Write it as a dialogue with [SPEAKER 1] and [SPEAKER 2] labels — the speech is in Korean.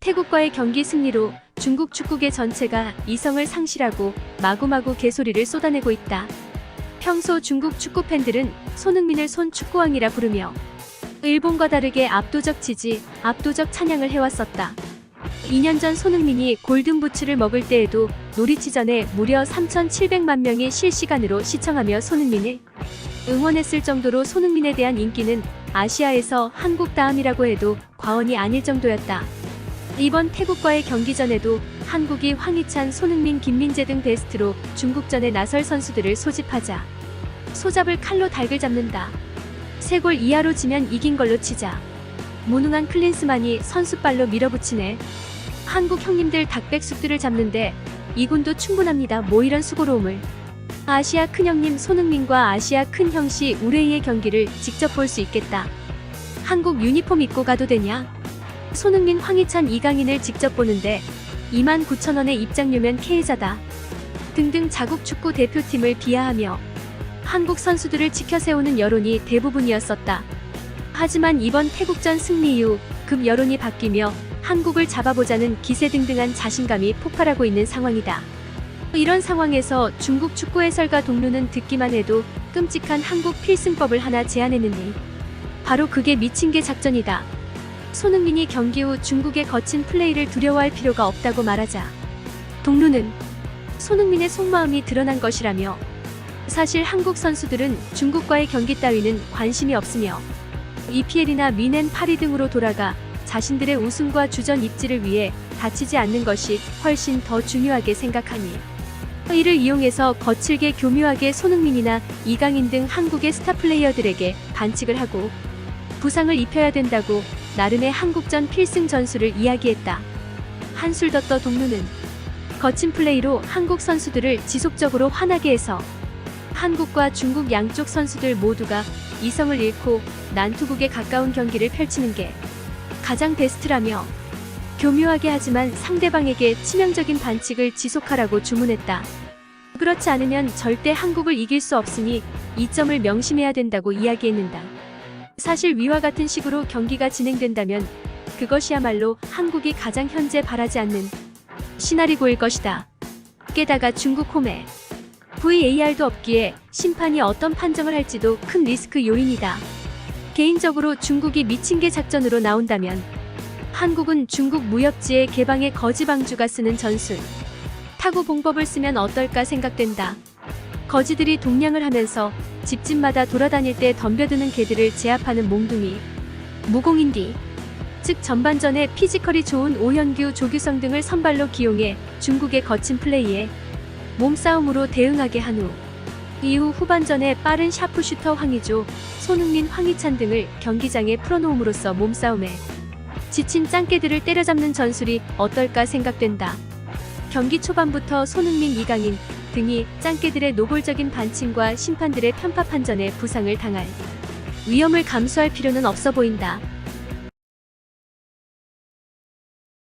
[SPEAKER 1] 태국과의 경기 승리로 중국 축구계 전체가 이성을 상실하고 마구마구 개소리를 쏟아내고 있다. 평소 중국 축구 팬들은 손흥민을 손축구왕이라 부르며 일본과 다르게 압도적 지지, 압도적 찬양을 해왔었다. 2년 전 손흥민이 골든부츠를 먹을 때에도 노리치전에 무려 3,700만 명이 실시간으로 시청하며 손흥민을 응원했을 정도로 손흥민에 대한 인기는 아시아에서 한국 다음이라고 해도 과언이 아닐 정도였다. 이번 태국과의 경기전에도 한국이 황희찬, 손흥민, 김민재 등 베스트로 중국전에 나설 선수들을 소집하자 소잡을 칼로 닭을 잡는다. 3골 이하로 지면 이긴 걸로 치자. 무능한 클린스만이 선수발로 밀어붙이네. 한국 형님들 닭백숙들을 잡는데 이군도 충분합니다. 뭐 이런 수고로움을. 아시아 큰형님 손흥민과 아시아 큰형씨 우레이의 경기를 직접 볼 수 있겠다. 한국 유니폼 입고 가도 되냐? 손흥민, 황희찬, 이강인을 직접 보는데 29,000원의 입장료면 K자다. 등등 자국 축구 대표팀을 비하하며 한국 선수들을 치켜세우는 여론이 대부분이었었다. 하지만 이번 태국전 승리 이후 급 여론이 바뀌며 한국을 잡아보자는 기세등등한 자신감이 폭발하고 있는 상황이다. 이런 상황에서 중국 축구 해설가 동료는 듣기만 해도 끔찍한 한국 필승법을 하나 제안했느니 바로 그게 미친개 작전이다. 손흥민이 경기 후 중국의 거친 플레이를 두려워할 필요가 없다고 말하자 동료는 손흥민의 속마음이 드러난 것이라며 사실 한국 선수들은 중국과의 경기 따위는 관심이 없으며 EPL이나 미넨 파리 등으로 돌아가 자신들의 우승과 주전 입지를 위해 다치지 않는 것이 훨씬 더 중요하게 생각하니 이를 이용해서 거칠게 교묘하게 손흥민이나 이강인 등 한국의 스타 플레이어들에게 반칙을 하고 부상을 입혀야 된다고 나름의 한국전 필승 전술을 이야기했다. 한술 더 떠 동료는 거친 플레이로 한국 선수들을 지속적으로 화나게 해서 한국과 중국 양쪽 선수들 모두가 이성을 잃고 난투극에 가까운 경기를 펼치는 게 가장 베스트라며 교묘하게 하지만 상대방에게 치명적인 반칙을 지속하라고 주문했다. 그렇지 않으면 절대 한국을 이길 수 없으니 이 점을 명심해야 된다고 이야기했는다. 사실 위와 같은 식으로 경기가 진행된다면 그것이야말로 한국이 가장 현재 바라지 않는 시나리오일 것이다. 게다가 중국 홈에 VAR도 없기에 심판이 어떤 판정을 할지도 큰 리스크 요인이다. 개인적으로 중국이 미친개 작전으로 나온다면 한국은 중국 무협지의 개방의 거지방주가 쓰는 전술 타구 봉법을 쓰면 어떨까 생각된다. 거지들이 동냥을 하면서 집집마다 돌아다닐 때 덤벼드는 개들을 제압하는 몽둥이 무공인디 즉 전반전에 피지컬이 좋은 오현규, 조규성 등을 선발로 기용해 중국의 거친 플레이에 몸싸움으로 대응하게 한 후 이후 후반전에 빠른 샤프슈터 황의조, 손흥민, 황희찬 등을 경기장에 풀어놓음으로써 몸싸움에 지친 짱깨들을 때려잡는 전술이 어떨까 생각된다. 경기 초반부터 손흥민, 이강인 등이 짱깨들의 노골적인 반칙과 심판들의 편파 판정에 부상을 당할 위험을 감수할 필요는 없어 보인다.